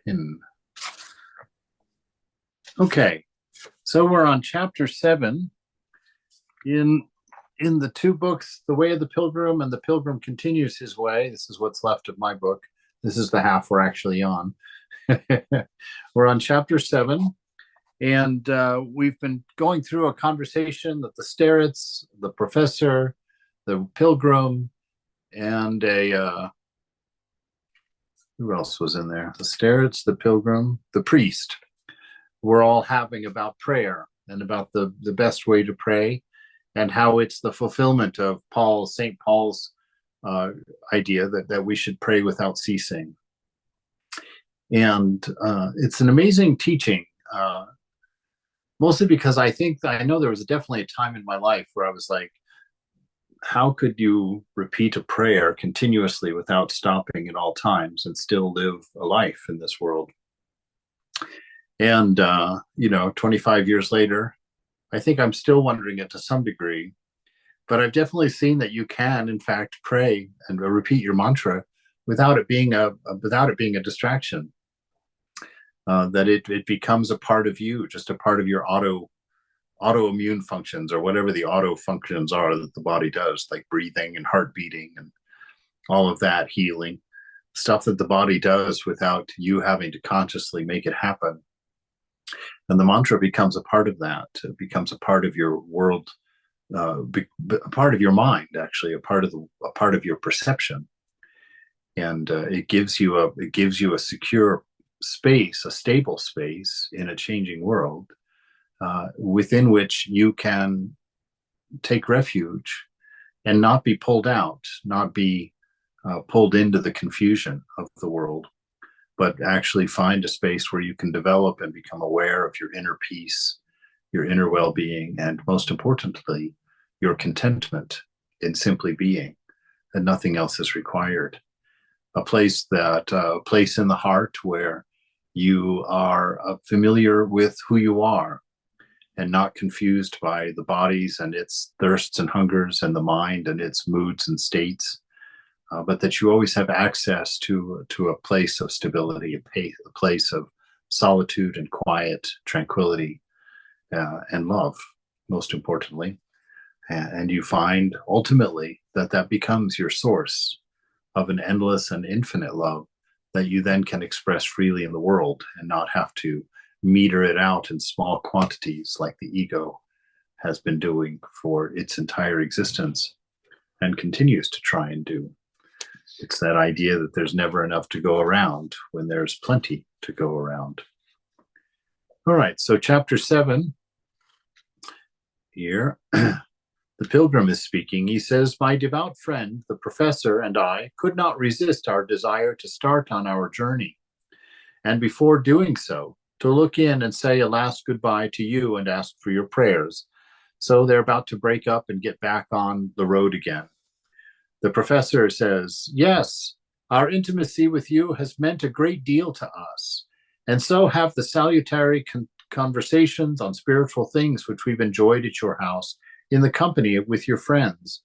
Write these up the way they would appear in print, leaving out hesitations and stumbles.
pin. Okay, so we're on chapter 7 in the two books, The Way of the Pilgrim and The Pilgrim Continues His Way. This is what's left of my book. This is the half we're actually on. We're on chapter 7, and we've been going through a conversation that the Starets, the professor, the pilgrim, and who else was in there? The Starets, the pilgrim, the priest. We're all having about prayer and about the best way to pray, and how it's the fulfillment of St. Paul's idea that we should pray without ceasing. And it's an amazing teaching, mostly because I know there was definitely a time in my life where I was like, how could you repeat a prayer continuously without stopping at all times and still live a life in this world? And, 25 years later, I think I'm still wondering it to some degree, but I've definitely seen that you can, in fact, pray and repeat your mantra without it being a distraction. That it becomes a part of you, just a part of your autoimmune functions, or whatever the auto functions are that the body does, like breathing and heart beating and all of that healing stuff that the body does without you having to consciously make it happen. And the mantra becomes a part of that. It becomes a part of your world, a part of your mind, actually, a part of your perception, and it gives you a secure space, a stable space in a changing world, within which you can take refuge and not be pulled out, not be pulled into the confusion of the world, but actually find a space where you can develop and become aware of your inner peace, your inner well-being, and most importantly, your contentment in simply being, and nothing else is required. A place in the heart where you are familiar with who you are and not confused by the bodies and its thirsts and hungers, and the mind and its moods and states, but that you always have access to a place of stability, a place of solitude and quiet, tranquility, and love, most importantly. And you find ultimately that becomes your source of an endless and infinite love that you then can express freely in the world and not have to meter it out in small quantities like the ego has been doing for its entire existence and continues to try and do. It's that idea that there's never enough to go around when there's plenty to go around. All right, so chapter 7 here, the pilgrim is speaking. He says, "My devout friend, the professor, and I could not resist our desire to start on our journey, and before doing so, to look in and say a last goodbye to you and ask for your prayers." So they're about to break up and get back on the road again. The professor says, "Yes, our intimacy with you has meant a great deal to us, and so have the salutary conversations on spiritual things which we've enjoyed at your house in the company with your friends.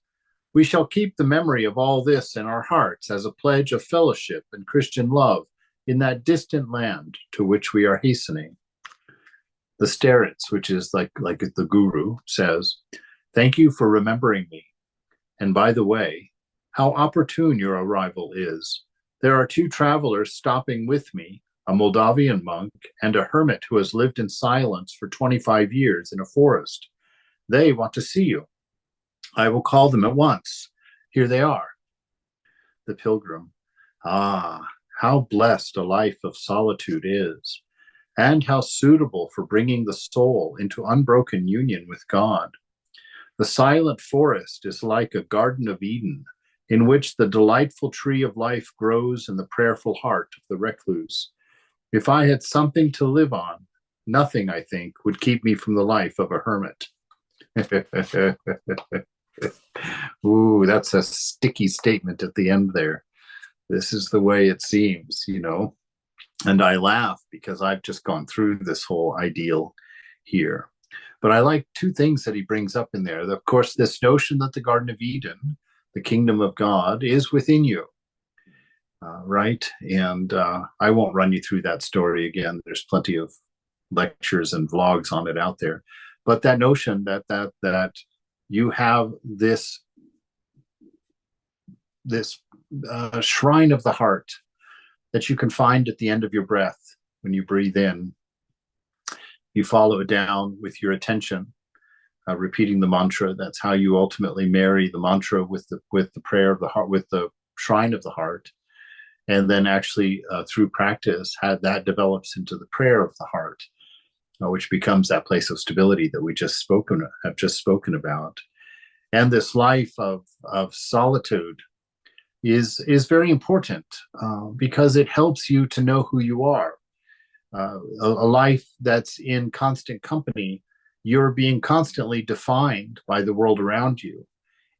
We shall keep the memory of all this in our hearts as a pledge of fellowship and Christian love in that distant land to which we are hastening." The Starets, which is like the guru, says, "Thank you for remembering me. And by the way, how opportune your arrival is. There are 2 travelers stopping with me, a Moldavian monk and a hermit who has lived in silence for 25 years in a forest. They want to see you. I will call them at once. Here they are." The pilgrim, "Ah, how blessed a life of solitude is, and how suitable for bringing the soul into unbroken union with God. The silent forest is like a Garden of Eden, in which the delightful tree of life grows in the prayerful heart of the recluse. If I had something to live on, nothing, I think, would keep me from the life of a hermit." Ooh, that's a sticky statement at the end there. This is the way it seems, And I laugh because I've just gone through this whole ideal here. But I like 2 things that he brings up in there. Of course, this notion that the Garden of Eden, the kingdom of God, is within you. right? And I won't run you through that story again. There's plenty of lectures and vlogs on it out there. But that notion that you have this shrine of the heart that you can find at the end of your breath when you breathe in, you follow it down with your attention, repeating the mantra. That's how you ultimately marry the mantra with the prayer of the heart, with the shrine of the heart. And then actually through practice, how that develops into the prayer of the heart, which becomes that place of stability that we have just spoken about. And this life of solitude is very important because it helps you to know who you are. A life that's in constant company, you're being constantly defined by the world around you.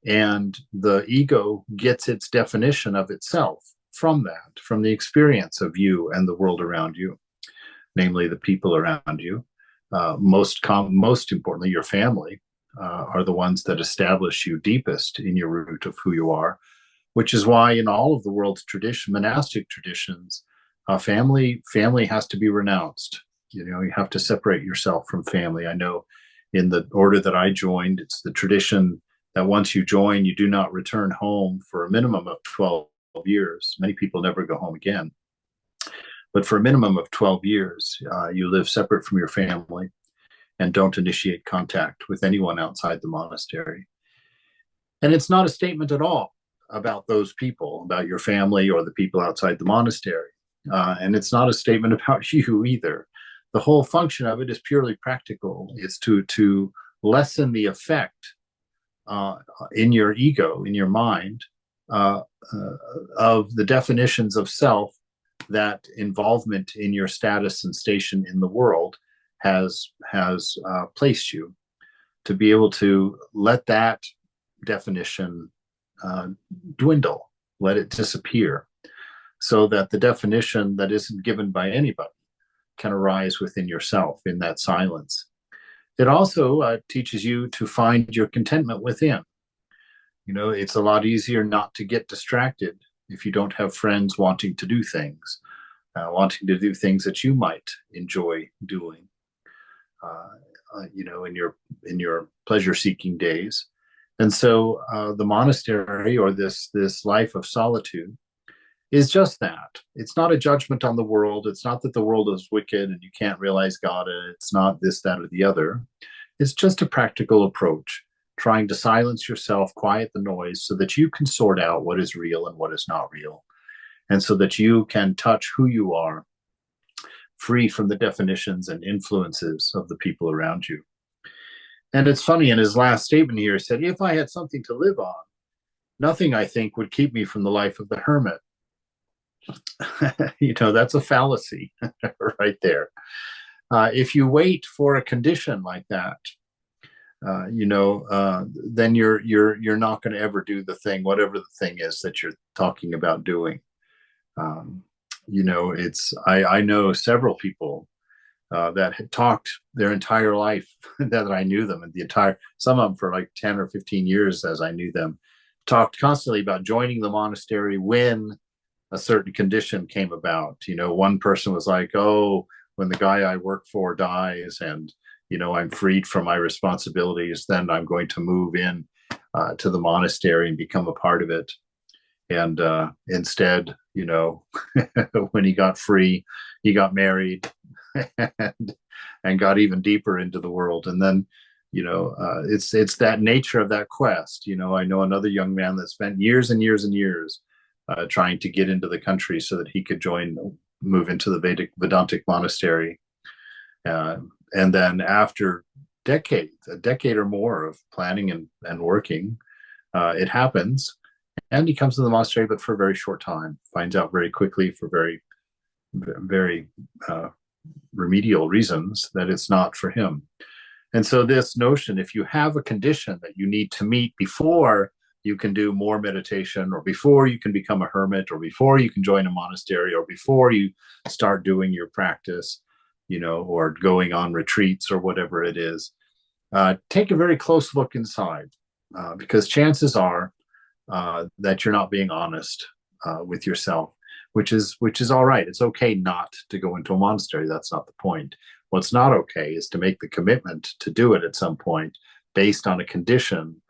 And the ego gets its definition of itself from that, from the experience of you and the world around you, namely the people around you. Most importantly, your family are the ones that establish you deepest in your root of who you are, which is why in all of the world's monastic traditions, family has to be renounced. You have to separate yourself from family. I know in the order that I joined, it's the tradition that once you join, you do not return home for a minimum of 12 years. Many people never go home again. But for a minimum of 12 years, you live separate from your family and don't initiate contact with anyone outside the monastery. And it's not a statement at all about those people, about your family or the people outside the monastery. And it's not a statement about you either. The whole function of it is purely practical. It's to lessen the effect in your ego, in your mind, of the definitions of self that involvement in your status and station in the world has placed you, to be able to let that definition dwindle, let it disappear, so that the definition that isn't given by anybody can arise within yourself in that silence. It also teaches you to find your contentment within. It's a lot easier not to get distracted if you don't have friends wanting to do things, that you might enjoy doing, in your pleasure-seeking days. And so the monastery, or this life of solitude, is just that. It's not a judgment on the world. It's not that the world is wicked and you can't realize God, and it's not this, that, or the other. It's just a practical approach, trying to silence yourself, quiet the noise, so that you can sort out what is real and what is not real, and so that you can touch who you are, free from the definitions and influences of the people around you. And it's funny, in his last statement here, he said, if I had something to live on, nothing, I think, would keep me from the life of the hermit. That's a fallacy right there. If you wait for a condition like that, then you're not going to ever do the thing, whatever the thing is that you're talking about doing. I know several people that had talked their entire life that I knew them, and some of them for like 10 or 15 years as I knew them, talked constantly about joining the monastery when a certain condition came about. One person was like, oh, when the guy I work for dies and, I'm freed from my responsibilities, then I'm going to move in to the monastery and become a part of it. And instead, when he got free, he got married and got even deeper into the world. And then, it's that nature of that quest. I know another young man that spent years and years and years trying to get into the country so that he could move into the Vedantic monastery. And then after a decade or more of planning and working, it happens. And he comes to the monastery, but for a very short time, finds out very quickly, for very, very remedial reasons, that it's not for him. And so this notion, if you have a condition that you need to meet before you can do more meditation, or before you can become a hermit, or before you can join a monastery, or before you start doing your practice, or going on retreats or whatever it is, take a very close look inside, because chances are that you're not being honest with yourself. which is all right. It's okay not to go into a monastery. That's not the point. What's not okay is to make the commitment to do it at some point based on a condition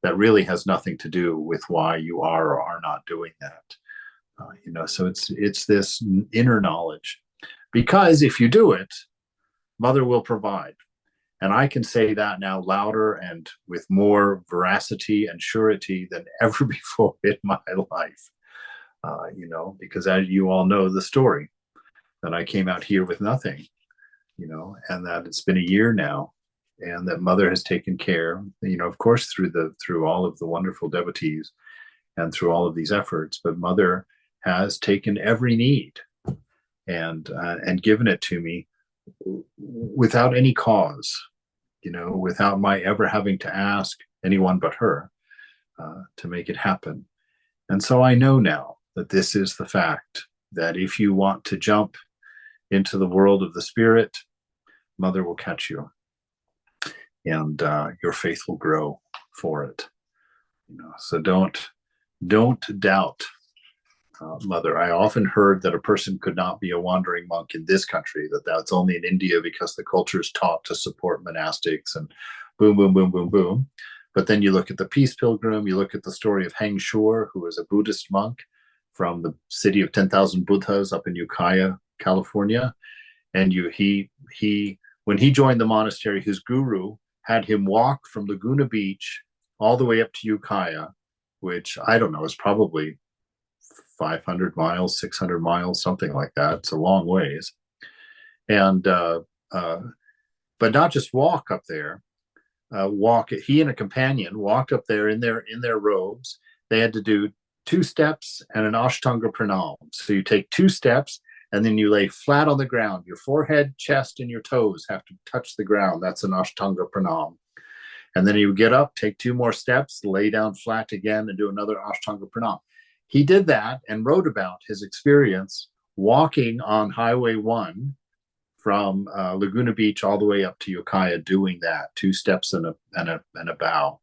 that really has nothing to do with why you are or are not doing that. So it's this inner knowledge, because if you do it, Mother will provide. And I can say that now louder and with more veracity and surety than ever before in my life. Because as you all know the story, that I came out here with nothing, and that it's been a year now, and that Mother has taken care, of course, through all of the wonderful devotees and through all of these efforts, but Mother has taken every need and given it to me without any cause, without my ever having to ask anyone but her to make it happen. And so I know now that this is the fact, that if you want to jump into the world of the spirit, Mother will catch you, and your faith will grow for it. So don't doubt Mother. I often heard that a person could not be a wandering monk in this country, that's only in India because the culture is taught to support monastics and boom, boom, boom, boom, boom. But then you look at the Peace Pilgrim, you look at the story of Heng Shure, who was a Buddhist monk from the city of 10,000 Buddhas up in Ukiah, California. And when he joined the monastery, his guru had him walk from Laguna Beach all the way up to Ukiah, which I don't know is probably 500 miles, 600 miles, something like that. It's a long ways. And but not just walk up there. He and a companion walked up there in their robes. They had to do 2 steps and an Ashtanga pranam. So you take 2 steps and then you lay flat on the ground. Your forehead, chest, and your toes have to touch the ground. That's an Ashtanga pranam. And then you get up, take 2 more steps, lay down flat again, and do another Ashtanga pranam. He did that and wrote about his experience walking on Highway 1 from Laguna Beach all the way up to Ukiah, doing that 2 steps and a bow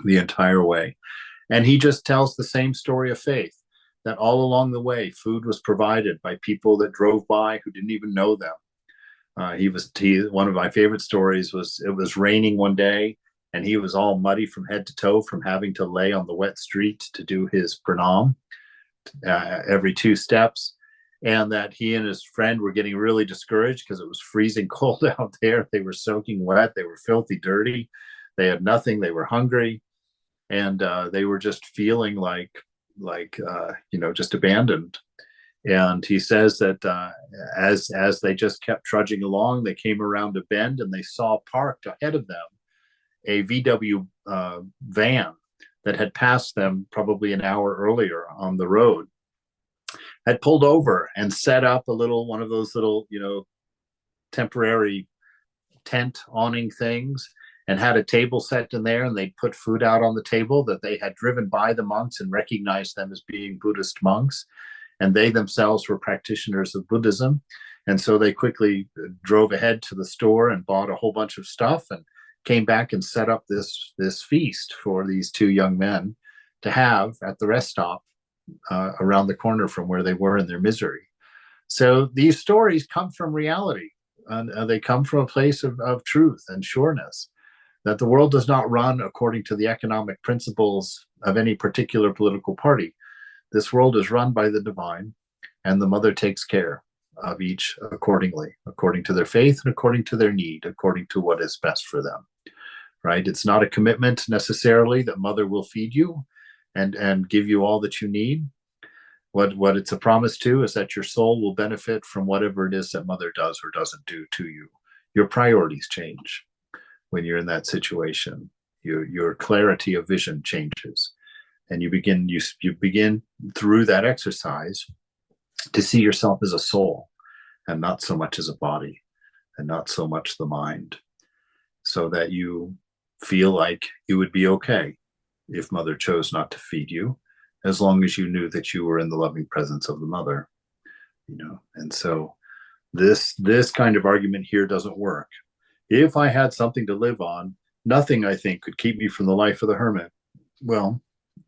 the entire way. And he just tells the same story of faith, that all along the way, food was provided by people that drove by who didn't even know them. One of my favorite stories was, it was raining one day, and he was all muddy from head to toe from having to lay on the wet street to do his pranam every 2 steps. And that he and his friend were getting really discouraged because it was freezing cold out there. They were soaking wet. They were filthy dirty. They had nothing. They were hungry. And they were just feeling like just abandoned. And he says that as they just kept trudging along, they came around a bend and they saw parked ahead of them a VW van that had passed them probably an hour earlier on the road, had pulled over and set up one of those little, temporary tent awning things, and had a table set in there, and they'd put food out on the table, that they had driven by the monks and recognized them as being Buddhist monks. And they themselves were practitioners of Buddhism. And so they quickly drove ahead to the store and bought a whole bunch of stuff and came back and set up this feast for these 2 young men to have at the rest stop around the corner from where they were in their misery. So these stories come from reality, and they come from a place of truth and sureness, that the world does not run according to the economic principles of any particular political party. This world is run by the divine, and the Mother takes care of each accordingly, according to their faith and according to their need, according to what is best for them, right? It's not a commitment necessarily that Mother will feed you and give you all that you need. What it's a promise to is that your soul will benefit from whatever it is that Mother does or doesn't do to you. Your priorities change when you're in that situation. Your clarity of vision changes, and you begin through that exercise to see yourself as a soul, and not so much as a body, and not so much the mind, so that you feel like you would be okay if Mother chose not to feed you, as long as you knew that you were in the loving presence of the Mother. And so this kind of argument here doesn't work. If I had something to live on, nothing, I think, could keep me from the life of the hermit. Well,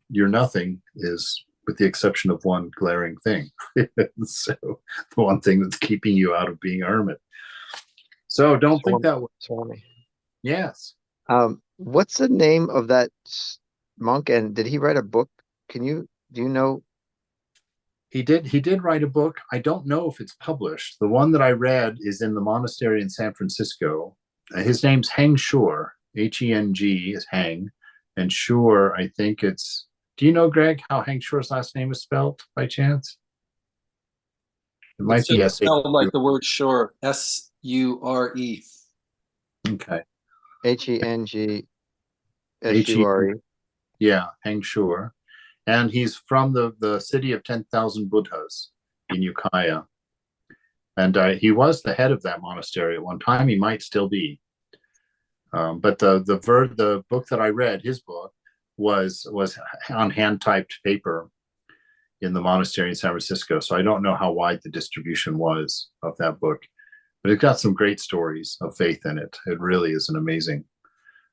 your nothing is with the exception of one glaring thing. So the one thing that's keeping you out of being a hermit. So don't think that way. Swami. Yes. What's the name of that monk, and did he write a book? Do you know? He did write a book. I don't know if it's published. The one that I read is in the monastery in San Francisco. His name's Heng Shure. Heng is Heng, and Shure, I think it's. Do you know, Greg, how Heng Shure's last name is spelled by chance? It It's might be just S H. spelled like the word sure, S-U-R-E. Okay. Heng H E. Shure. Yeah, Heng Shure, and he's from the city of 10,000 Buddhas in Ukiah, and he was the head of that monastery at one time. He might still be. But the book that I read, his book, was on hand typed paper in the monastery in San Francisco. So I don't know how wide the distribution was of that book, but it got some great stories of faith in it. It really is an amazing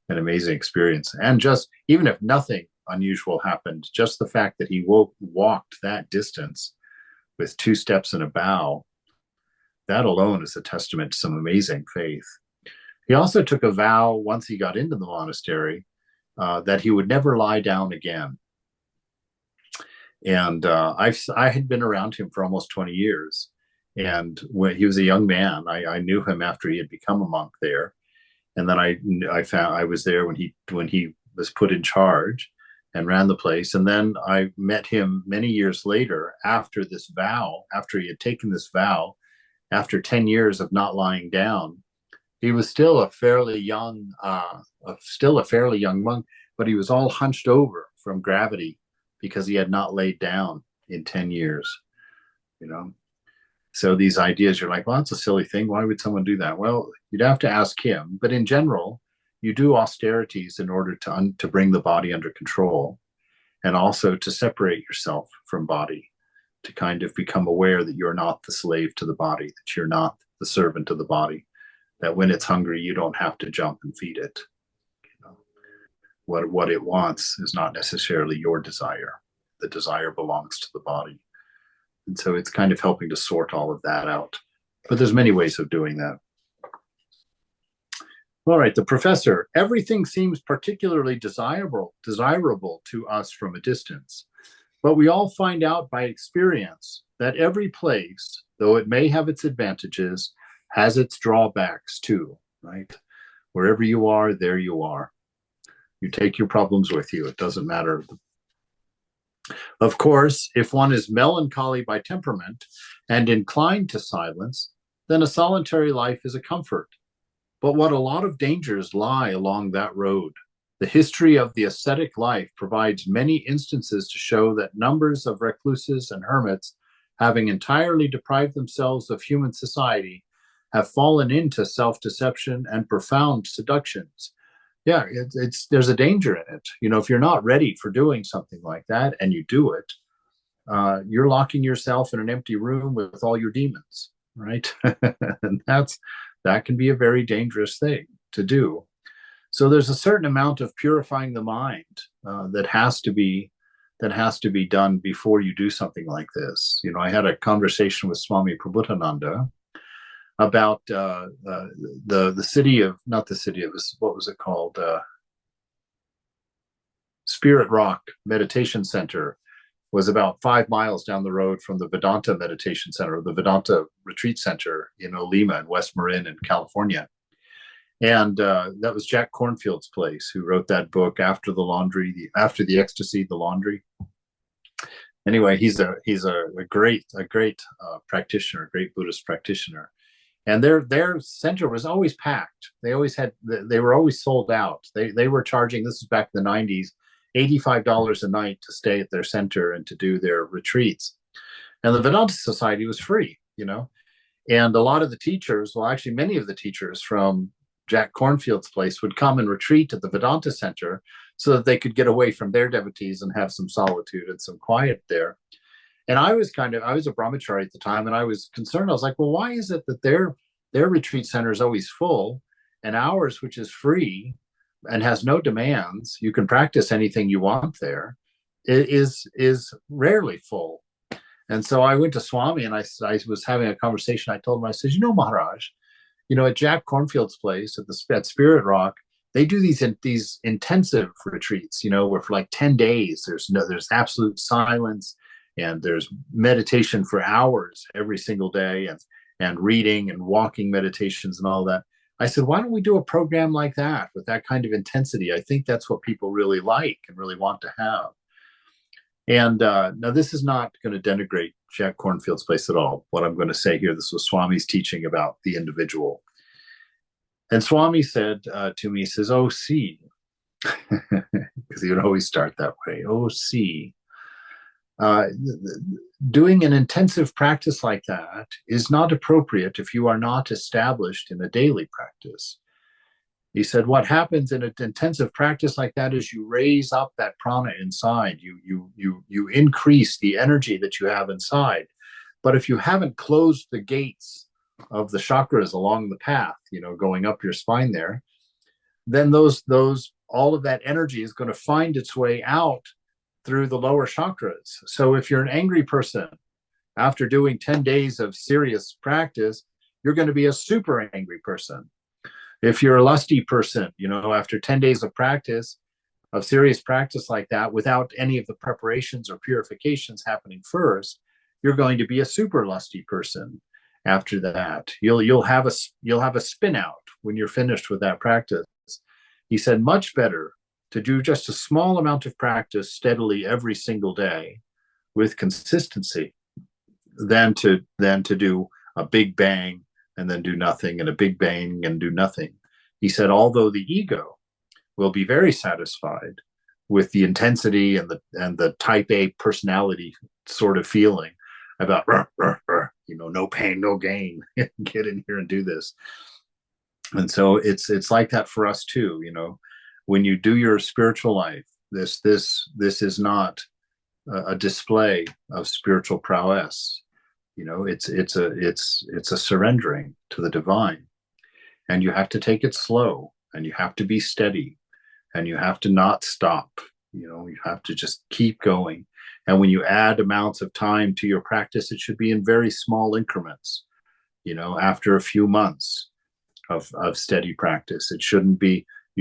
experience. And just even if nothing unusual happened, just the fact that he walked that distance with 2 steps and a bow, that alone is a testament to some amazing faith. He also took a vow once he got into the monastery that he would never lie down again. And I had been around him for almost 20 years. And when he was a young man, I knew him after he had become a monk there. And then I was there when he was put in charge and ran the place. And then I met him many years later after this vow, after he had taken this vow, after 10 years of not lying down. He was still a fairly young monk, but he was all hunched over from gravity because he had not laid down in 10 years, you know. So these ideas, you're like, well, that's a silly thing. Why would someone do that? Well, you'd have to ask him. But in general, you do austerities in order to bring the body under control, and also to separate yourself from body, to kind of become aware that you're not the slave to the body, that you're not the servant of the body, that when it's hungry, you don't have to jump and feed it. You know, what it wants is not necessarily your desire. The desire belongs to the body. And so it's kind of helping to sort all of that out. But there's many ways of doing that. All right, the professor. Everything seems particularly desirable to us from a distance. But we all find out by experience that every place, though it may have its advantages, has its drawbacks too, right? Wherever you are, there you are. You take your problems with you. It doesn't matter. Of course, if one is melancholy by temperament and inclined to silence, then a solitary life is a comfort. But what a lot of dangers lie along that road. The history of the ascetic life provides many instances to show that numbers of recluses and hermits, having entirely deprived themselves of human society, have fallen into self-deception and profound seductions. Yeah, there's a danger in it. You know, if you're not ready for doing something like that and you do it, you're locking yourself in an empty room with all your demons, right? And that can be a very dangerous thing to do. So there's a certain amount of purifying the mind that has to be done before you do something like this. You know, I had a conversation with Swami Prabhutananda about the city of, not the city of, what was it called? Spirit Rock Meditation Center was about 5 miles down the road from the Vedanta Meditation Center, the Vedanta Retreat Center in Olima in West Marin in California. And that was Jack Kornfield's place, who wrote that book, After the Ecstasy, the Laundry. Anyway, he's a great practitioner, a great Buddhist practitioner. And their center was always packed. They were always sold out. They were charging, this is back in the 90s, $85 a night to stay at their center and to do their retreats. And the Vedanta Society was free, you know. And a lot of the teachers, well, actually many of the teachers from Jack Kornfield's place would come and retreat at the Vedanta Center so that they could get away from their devotees and have some solitude and some quiet there. And I was a brahmachari at the time, and I was concerned. I was like, well, why is it that their retreat center is always full and ours, which is free and has no demands, you can practice anything you want there, is rarely full. And so I went to Swami and I was having a conversation. I told him, I said, Maharaj, at Jack Cornfield's place at Spirit Rock, they do these intensive retreats, where for like 10 days there's absolute silence, and there's meditation for hours every single day, and reading and walking meditations and all that. I said, why don't we do a program like that with that kind of intensity? I think that's what people really like and really want to have. And now this is not going to denigrate Jack Cornfield's place at all. What I'm going to say here, this was Swami's teaching about the individual. And Swami said to me, he says, oh, see, because he would always start that way. Oh, see, doing an intensive practice like that is not appropriate if you are not established in a daily practice. He said, what happens in an intensive practice like that is you raise up that prana inside. You increase the energy that you have inside. But if you haven't closed the gates of the chakras along the path, going up your spine there, then all of that energy is going to find its way out through the lower chakras. So if you're an angry person, after doing 10 days of serious practice, you're going to be a super angry person. If you're a lusty person, after 10 days of practice, of serious practice like that, without any of the preparations or purifications happening first, you're going to be a super lusty person. After that, you'll have a spin out when you're finished with that practice. He said, much better to do just a small amount of practice steadily every single day with consistency than to do a big bang and then do nothing, and a big bang and do nothing. He said, although the ego will be very satisfied with the intensity and the type A personality sort of feeling about, no pain, no gain, get in here and do this. And so it's like that for us too. When you do your spiritual life, this is not a display of spiritual prowess. It's a surrendering to the divine, and you have to take it slow, and you have to be steady, and you have to not stop. You have to just keep going. And when you add amounts of time to your practice, it should be in very small increments. After a few months of steady practice, you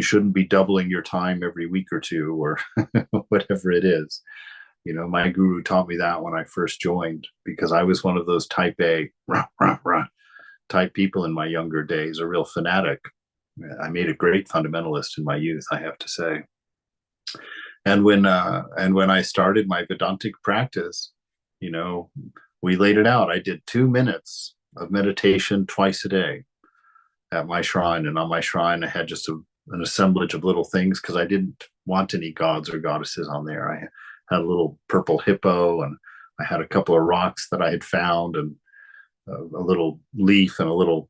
shouldn't be doubling your time every week or two, or whatever it is. My guru taught me that when I first joined, because I was one of those type A type people in my younger days, a real fanatic. I made a great fundamentalist in my youth, I have to say. And when I started my Vedantic practice, we laid it out. I did 2 minutes of meditation twice a day at my shrine, and on my shrine I had just an assemblage of little things, because I didn't want any gods or goddesses on there. I had a little purple hippo, and I had a couple of rocks that I had found, and a little leaf, and a little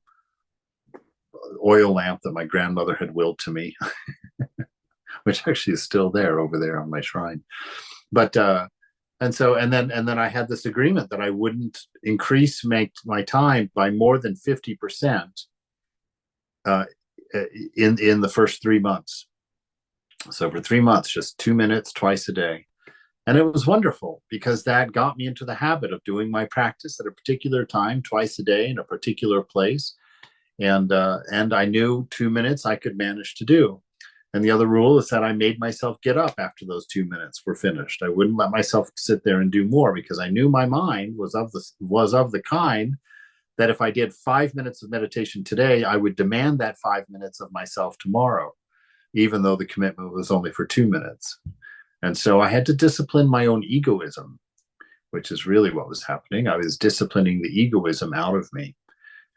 oil lamp that my grandmother had willed to me, which actually is still there over there on my shrine. But and then I had this agreement that I wouldn't increase my time by more than 50% in the first 3 months. So for 3 months, just 2 minutes twice a day. And it was wonderful, because that got me into the habit of doing my practice at a particular time, twice a day, in a particular place. And I knew 2 minutes I could manage to do. And the other rule is that I made myself get up after those 2 minutes were finished. I wouldn't let myself sit there and do more, because I knew my mind was of the kind that if I did 5 minutes of meditation today, I would demand that 5 minutes of myself tomorrow, even though the commitment was only for 2 minutes. And so I had to discipline my own egoism, which is really what was happening. I was disciplining the egoism out of me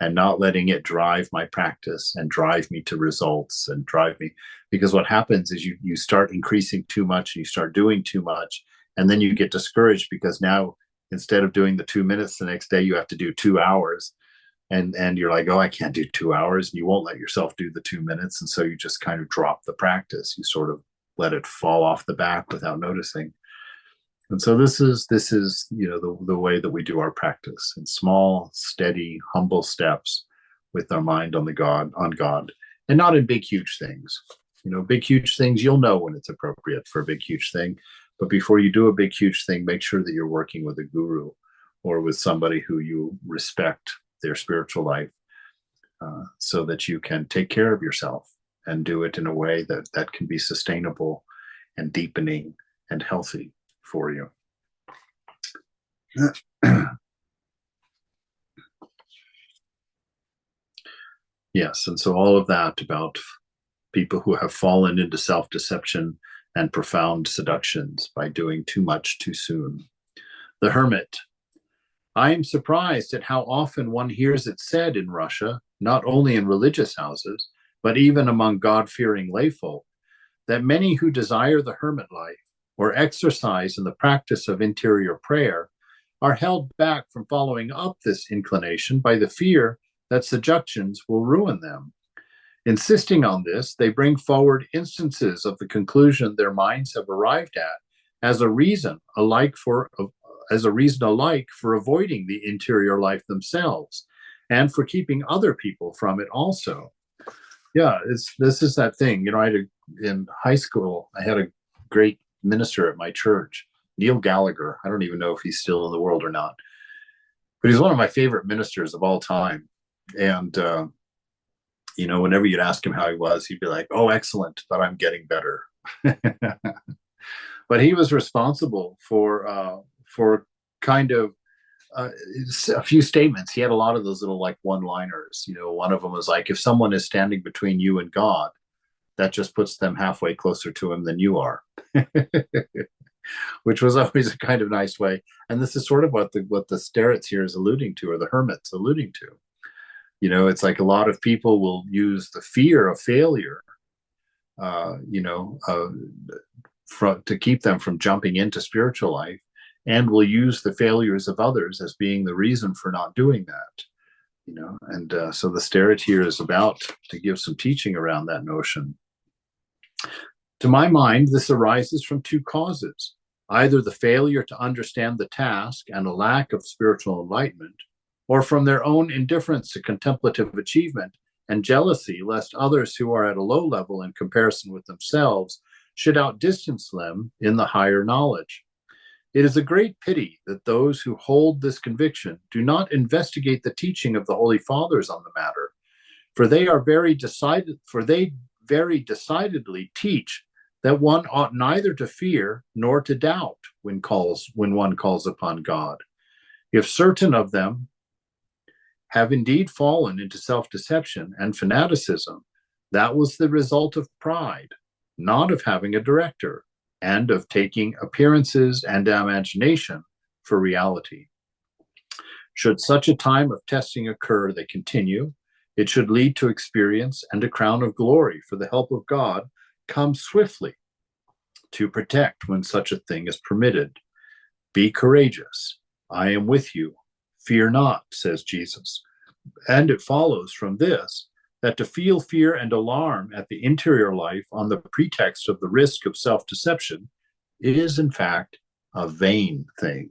and not letting it drive my practice and drive me to results and drive me. Because what happens is you start increasing too much, and you start doing too much, and then you get discouraged, because now instead of doing the 2 minutes the next day, you have to do 2 hours. And you're like, oh, I can't do 2 hours. And you won't let yourself do the 2 minutes. And so you just kind of drop the practice. You sort of let it fall off the back without noticing. And so this is the way that we do our practice, in small, steady, humble steps, with our mind on God, and not in big, huge things. Big, huge things, you'll know when it's appropriate for a big, huge thing. But before you do a big, huge thing, make sure that you're working with a guru or with somebody who you respect their spiritual life, so that you can take care of yourself and do it in a way that can be sustainable and deepening and healthy for you. Yes, and so all of that about people who have fallen into self-deception and profound seductions by doing too much too soon. The Hermit. I am surprised at how often one hears it said in Russia, not only in religious houses, but even among God-fearing layfolk, that many who desire the hermit life or exercise in the practice of interior prayer are held back from following up this inclination by the fear that seductions will ruin them. Insisting on this, they bring forward instances of the conclusion their minds have arrived at as a reason alike for avoiding the interior life themselves and for keeping other people from it also. Yeah, this is that thing. In high school, I had a great minister at my church, Neil Gallagher. I don't even know if he's still in the world or not, but he's one of my favorite ministers of all time. And whenever you'd ask him how he was, he'd be like, "Oh, excellent, but I'm getting better." But he was responsible for kind of a few statements. He had a lot of those little like one-liners. One of them was like, if someone is standing between you and God, that just puts them halfway closer to him than you are. Which was always a kind of nice way. And this is sort of what the starets here is alluding to, or the hermit's alluding to. It's like a lot of people will use the fear of failure, to keep them from jumping into spiritual life, and will use the failures of others as being the reason for not doing that. And so the steret here is about to give some teaching around that notion. To my mind, this arises from two causes: either the failure to understand the task and a lack of spiritual enlightenment, or from their own indifference to contemplative achievement and jealousy lest others who are at a low level in comparison with themselves should outdistance them in the higher knowledge. It is a great pity that those who hold this conviction do not investigate the teaching of the Holy Fathers on the matter, for they very decidedly teach that one ought neither to fear nor to doubt when one calls upon God. If certain of them have indeed fallen into self-deception and fanaticism, that was the result of pride, not of having a director, and of taking appearances and imagination for reality. Should such a time of testing occur, they continue, it should lead to experience and a crown of glory, for the help of God comes swiftly to protect when such a thing is permitted. Be courageous. I am with you. Fear not, says Jesus. And it follows from this that to feel fear and alarm at the interior life on the pretext of the risk of self-deception is, in fact, a vain thing.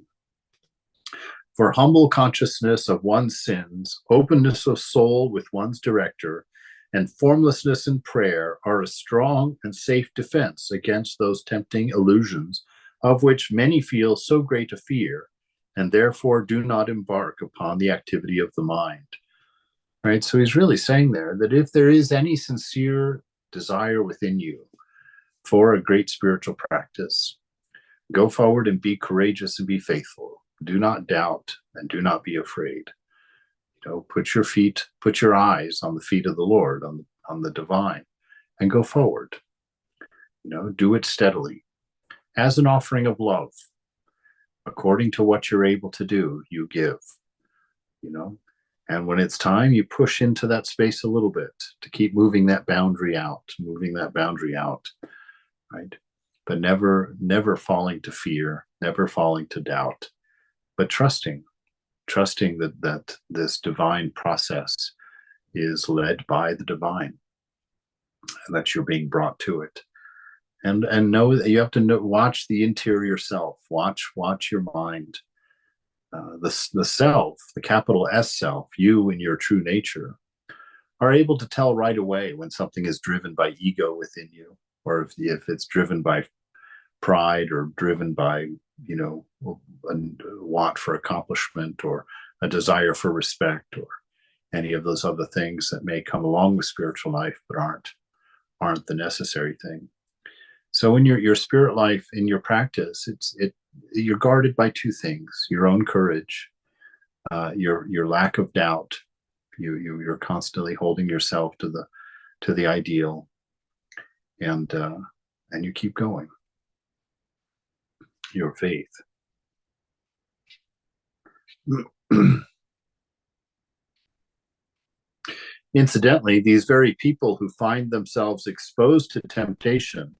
For humble consciousness of one's sins, openness of soul with one's director, and formlessness in prayer are a strong and safe defense against those tempting illusions of which many feel so great a fear, and therefore do not embark upon the activity of the mind. Right? So he's really saying there that if there is any sincere desire within you for a great spiritual practice, go forward and be courageous and be faithful. Do not doubt and do not be afraid. Put your eyes on the feet of the Lord, on the divine, and go forward. Do it steadily as an offering of love. According to what you're able to do, you give. And when it's time, you push into that space a little bit to keep moving that boundary out, right? But never falling to fear, never falling to doubt, but trusting that this divine process is led by the divine, and that you're being brought to it. And know that you have to watch the interior self, watch your mind. The self, the capital S self, you in your true nature, are able to tell right away when something is driven by ego within you, or if it's driven by pride or driven by, a want for accomplishment or a desire for respect or any of those other things that may come along with spiritual life but aren't the necessary thing. So in your spirit life, in your practice, you're guarded by two things: your own courage, your lack of doubt. You're constantly holding yourself to the ideal, and you keep going. Your faith. Incidentally, these very people who find themselves exposed to temptation,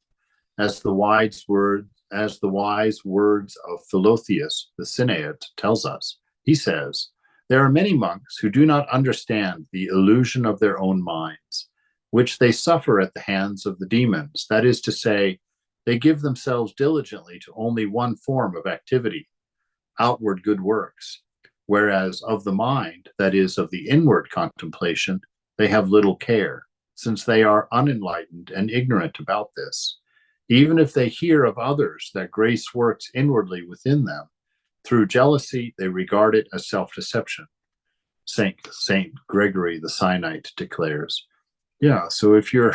as the wise words of Philotheus the Cynead tells us, he says, there are many monks who do not understand the illusion of their own minds, which they suffer at the hands of the demons. That is to say, they give themselves diligently to only one form of activity, outward good works, whereas of the mind, that is, of the inward contemplation, they have little care, since they are unenlightened and ignorant about this. Even if they hear of others that grace works inwardly within them, through jealousy they regard it as self-deception. Saint Gregory the Sinite declares. Yeah, so if you're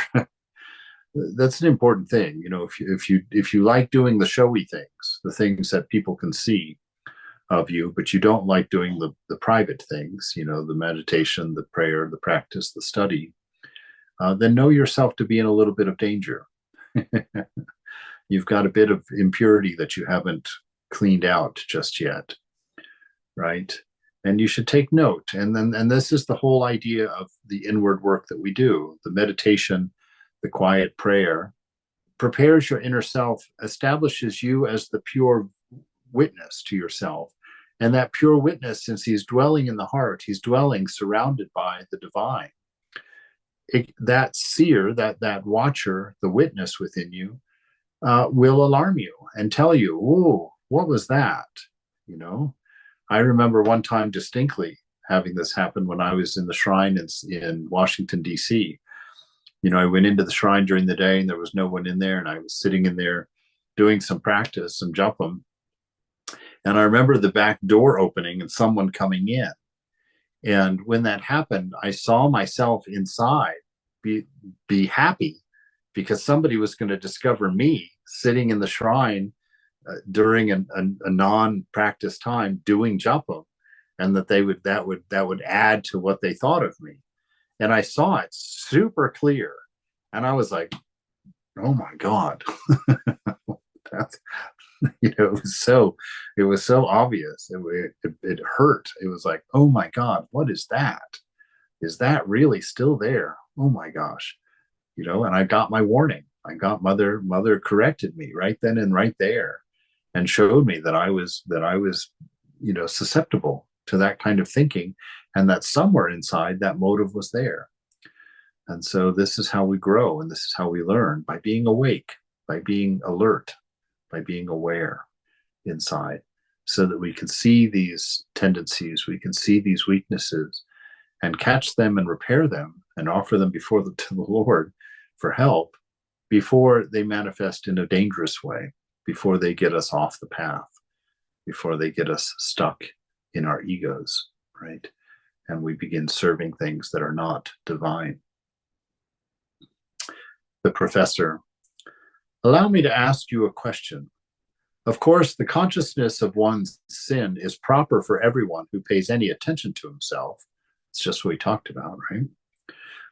that's an important thing, if you like doing the showy things, the things that people can see of you, but you don't like doing the private things, the meditation, the prayer, the practice, the study, then know yourself to be in a little bit of danger. You've got a bit of impurity that you haven't cleaned out just yet, right? And you should take note. And this is the whole idea of the inward work that we do. The meditation, the quiet prayer, prepares your inner self, establishes you as the pure witness to yourself. And that pure witness, since he's dwelling in the heart, he's dwelling surrounded by the divine. That seer, that watcher, the witness within you, will alarm you and tell you, "Whoa, what was that?" I remember one time distinctly having this happen when I was in the shrine in Washington, D.C. I went into the shrine during the day and there was no one in there, and I was sitting in there doing some practice, some japa. And I remember the back door opening and someone coming in. And when that happened, I saw myself inside be happy because somebody was going to discover me sitting in the shrine during a non-practice time doing japa, and that would add to what they thought of me. And I saw it super clear, and I was like, "Oh my God!" That's it was so obvious. It hurt. It was like, "Oh my God, what is that? Is that really still there? Oh my gosh!" And I got my warning. I got mother corrected me right then and right there, and showed me that I was susceptible to that kind of thinking, and that somewhere inside that motive was there. And so this is how we grow, and this is how we learn, by being awake, by being alert, by being aware inside, so that we can see these tendencies, we can see these weaknesses, and catch them and repair them and offer them to the Lord for help before they manifest in a dangerous way, before they get us off the path, before they get us stuck in our egos, right? And we begin serving things that are not divine. The professor: allow me to ask you a question. Of course, the consciousness of one's sin is proper for everyone who pays any attention to himself. It's just what we talked about, right?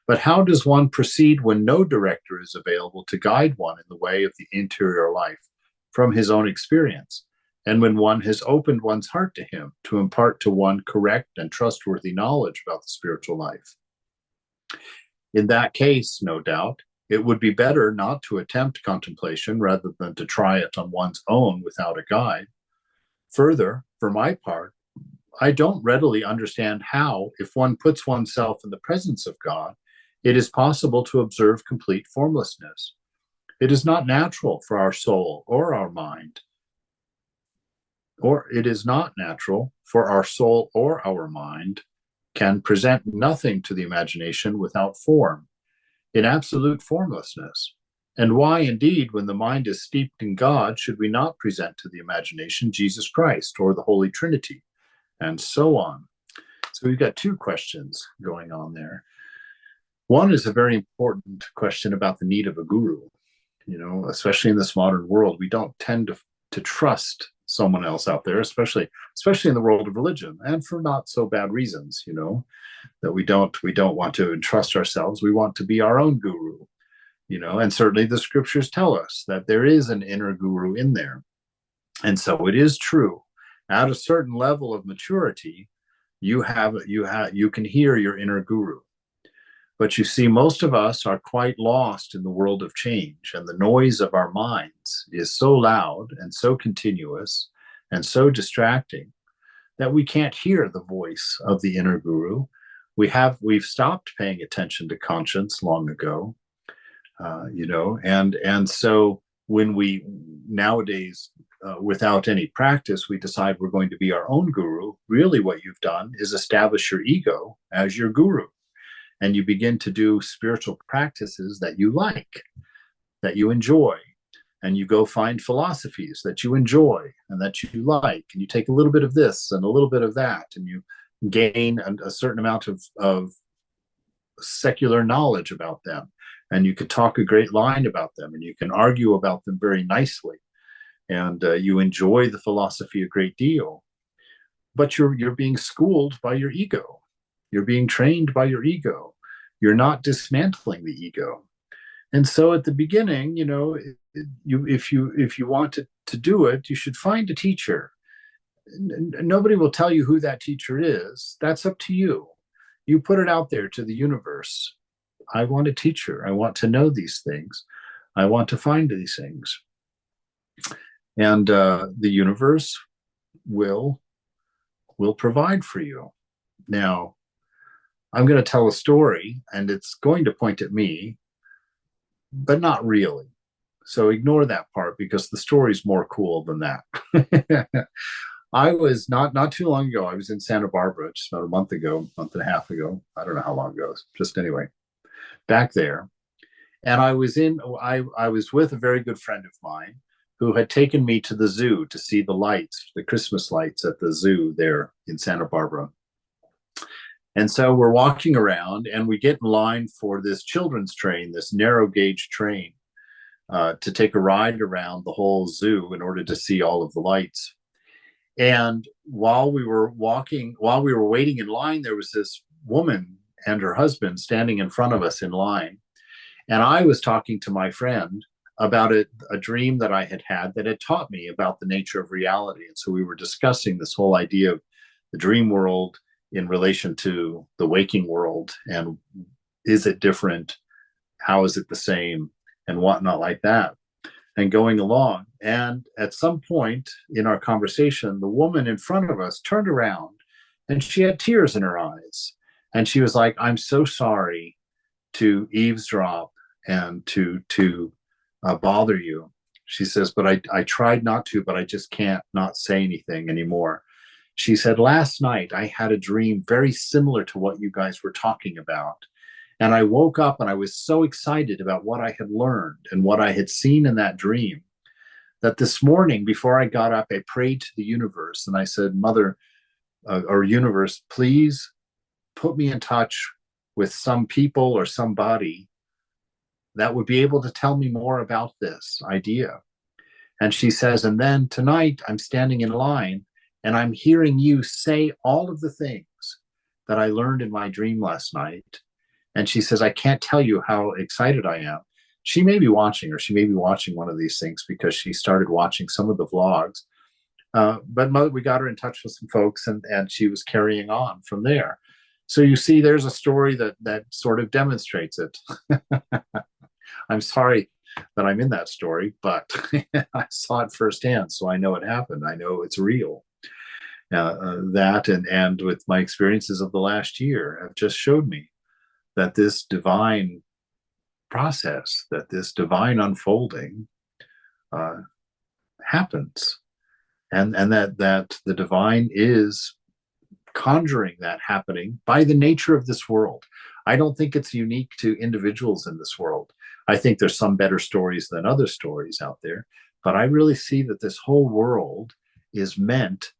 But how does one proceed when no director is available to guide one in the way of the interior life from his own experience, and when one has opened one's heart to him to impart to one correct and trustworthy knowledge about the spiritual life? In that case, no doubt, it would be better not to attempt contemplation rather than to try it on one's own without a guide. Further, for my part, I don't readily understand how, if one puts oneself in the presence of God, it is possible to observe complete formlessness. It is not natural for our soul or our mind, or it is not natural for our soul or our mind can present nothing to the imagination without form, in absolute formlessness. And why, indeed, when the mind is steeped in God, should we not present to the imagination Jesus Christ or the Holy Trinity, and so on? So we've got two questions going on there. One is a very important question about the need of a guru. You know, especially in this modern world, we don't tend to trust someone else out there, especially in the world of religion, and for not so bad reasons. You know, that we don't want to entrust ourselves. We want to be our own guru. You know, and certainly the scriptures tell us that there is an inner guru in there, and so it is true. At a certain level of maturity, you can hear your inner guru. But you see, most of us are quite lost in the world of change, and the noise of our minds is so loud and so continuous and so distracting that we can't hear the voice of the inner guru. We've stopped paying attention to conscience long ago, you know, and so when we nowadays, without any practice, we decide we're going to be our own guru. Really, what you've done is establish your ego as your guru. And you begin to do spiritual practices that you like, that you enjoy. And you go find philosophies that you enjoy and that you like. And you take a little bit of this and a little bit of that. And you gain a certain amount of secular knowledge about them. And you can talk a great line about them. And you can argue about them very nicely. And you enjoy the philosophy a great deal. But you're being schooled by your ego. You're being trained by your ego. You're not dismantling the ego. And so at the beginning, you know, if you want to do it, you should find a teacher. Nobody will tell you who that teacher is. That's up to you. You put it out there to the universe. I want a teacher. I want to know these things. I want to find these things. And the universe will provide for you. Now, I'm going to tell a story, and it's going to point at me, but not really. So ignore that part, because the story's more cool than that. I was not too long ago, I was in Santa Barbara, just about a month and a half ago. I don't know how long ago, just anyway, back there. And I was with a very good friend of mine who had taken me to the zoo to see the lights, the Christmas lights at the zoo there in Santa Barbara. And so we're walking around, and we get in line for this children's train, this narrow gauge train, to take a ride around the whole zoo in order to see all of the lights. And while we were waiting in line, there was this woman and her husband standing in front of us in line. And I was talking to my friend about a dream that I had had that had taught me about the nature of reality. And so we were discussing this whole idea of the dream world in relation to the waking world, and is it different? How is it the same? And whatnot like that, and going along. And at some point in our conversation, the woman in front of us turned around, and she had tears in her eyes. And she was like, I'm so sorry to eavesdrop and to bother you. She says, but I tried not to, but I just can't not say anything anymore. She said, last night I had a dream very similar to what you guys were talking about. And I woke up and I was so excited about what I had learned and what I had seen in that dream that this morning, before I got up, I prayed to the universe. And I said, Mother, or universe, please put me in touch with some people or somebody that would be able to tell me more about this idea. And she says, and then tonight I'm standing in line, and I'm hearing you say all of the things that I learned in my dream last night. And she says, I can't tell you how excited I am. She may be watching, or she may be watching one of these things, because she started watching some of the vlogs. But Mother, we got her in touch with some folks, and she was carrying on from there. So you see, there's a story that sort of demonstrates it. I'm sorry that I'm in that story, but I saw it firsthand, so I know it happened. I know it's real. That and with my experiences of the last year have just showed me that this divine process, that this divine unfolding happens, and that the divine is conjuring that happening by the nature of this world. I don't think it's unique to individuals in this world. I think there's some better stories than other stories out there, but I really see that this whole world is meant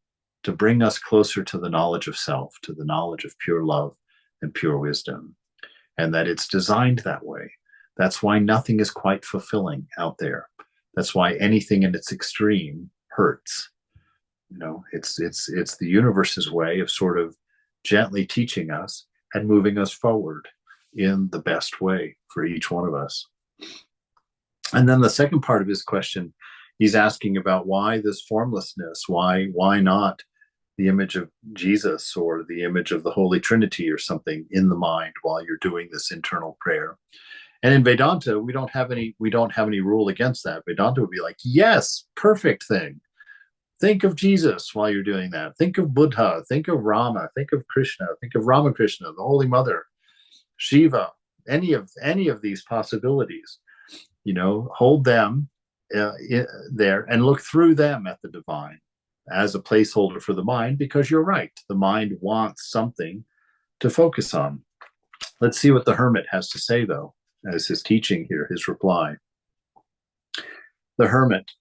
to bring us closer to the knowledge of self, to the knowledge of pure love and pure wisdom, and that it's designed that way. That's why nothing is quite fulfilling out there. That's why anything in its extreme hurts. It's the universe's way of sort of gently teaching us and moving us forward in the best way for each one of us. And then the second part of his question, he's asking about why this formlessness, why not the image of Jesus or the image of the Holy Trinity or something in the mind while you're doing this internal prayer. And in Vedanta, we don't have any rule against that. Vedanta would be like, yes, perfect thing. Think of Jesus while you're doing that. Think of Buddha, think of Rama, think of Krishna, think of Ramakrishna, the Holy Mother, Shiva, any of these possibilities. Hold them there and look through them at the divine as a placeholder for the mind, because you're right. The mind wants something to focus on. Let's see what the hermit has to say, though, as his teaching here, his reply. The hermit: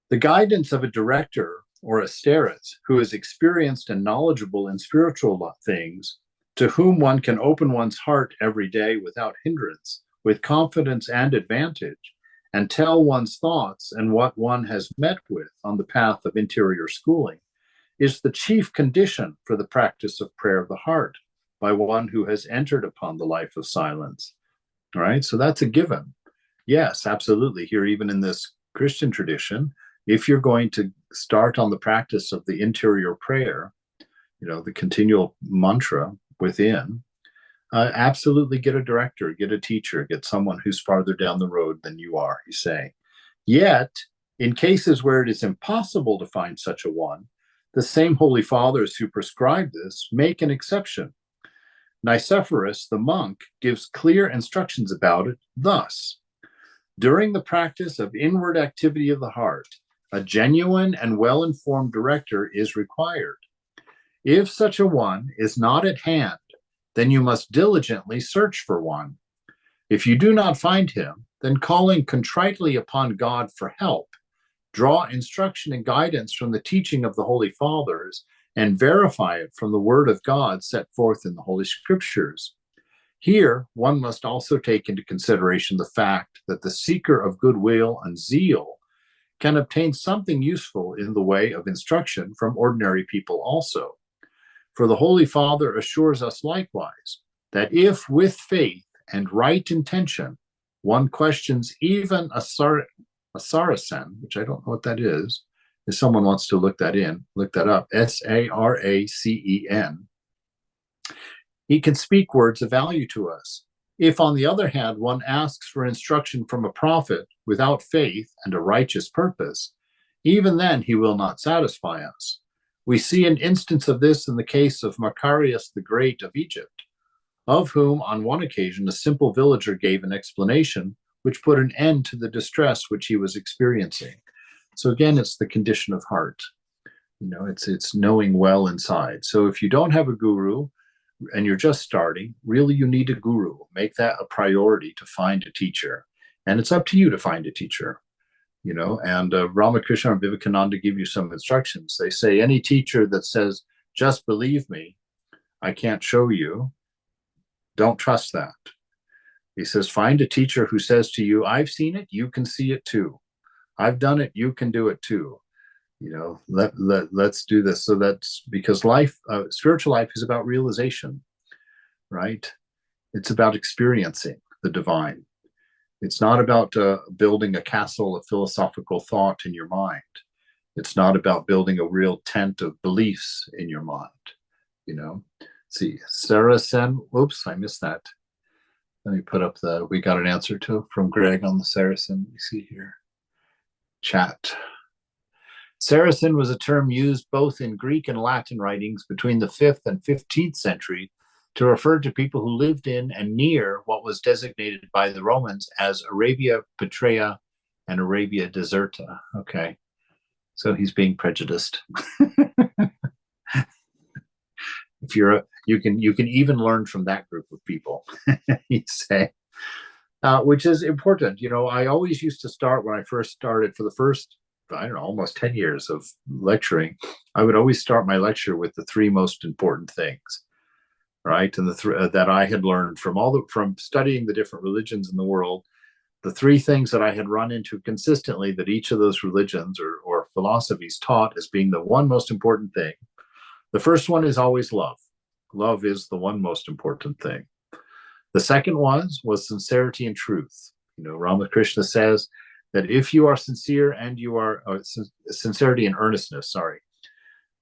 the guidance of a director or a starets who is experienced and knowledgeable in spiritual things, to whom one can open one's heart every day without hindrance, with confidence and advantage, and tell one's thoughts and what one has met with on the path of interior schooling, is the chief condition for the practice of prayer of the heart by one who has entered upon the life of silence. All right, so that's a given. Yes, absolutely. Here, even in this Christian tradition, if you're going to start on the practice of the interior prayer, the continual mantra within, absolutely get a director, get a teacher, get someone who's farther down the road than you are, you say. Yet, in cases where it is impossible to find such a one, the same holy fathers who prescribe this make an exception. Nicephorus, the monk, gives clear instructions about it thus: during the practice of inward activity of the heart, a genuine and well-informed director is required. If such a one is not at hand, then you must diligently search for one. If you do not find him, then calling contritely upon God for help, draw instruction and guidance from the teaching of the Holy Fathers, and verify it from the word of God set forth in the Holy Scriptures. Here, one must also take into consideration the fact that the seeker of goodwill and zeal can obtain something useful in the way of instruction from ordinary people also. For the Holy Father assures us likewise that if with faith and right intention one questions even a Saracen, which I don't know what that is, if someone wants to look that up, Saracen, he can speak words of value to us. If, on the other hand, one asks for instruction from a prophet without faith and a righteous purpose, even then he will not satisfy us. We see an instance of this in the case of Macarius the Great of Egypt, of whom on one occasion a simple villager gave an explanation which put an end to the distress which he was experiencing. So again, it's the condition of heart. It's knowing well inside. So if you don't have a guru and you're just starting, really you need a guru. Make that a priority to find a teacher. And it's up to you to find a teacher. And Ramakrishna and Vivekananda give you some instructions. They say any teacher that says, just believe me, I can't show you, don't trust that. He says, find a teacher who says to you, I've seen it, you can see it too. I've done it, you can do it too. Let's do this. So that's because spiritual life is about realization, right? It's about experiencing the divine. It's not about building a castle of philosophical thought in your mind. It's not about building a real tent of beliefs in your mind. See, Saracen, oops, I missed that. Let me put up we got an answer from Greg on the Saracen. You see here, chat. Saracen was a term used both in Greek and Latin writings between the 5th and 15th century to refer to people who lived in and near what was designated by the Romans as Arabia Petraea and Arabia Deserta. Okay, so he's being prejudiced. If you can even learn from that group of people, you say. which is important. I always used to start when I first started for the first, I don't know, almost 10 years of lecturing. I would always start my lecture with the three most important things, right? And that I had learned from studying the different religions in the world, the three things that I had run into consistently that each of those religions or philosophies taught as being the one most important thing. The first one is always love. Love is the one most important thing. The second one was sincerity and truth. Ramakrishna says that if you are sincere and you are sincerity and earnestness, sorry,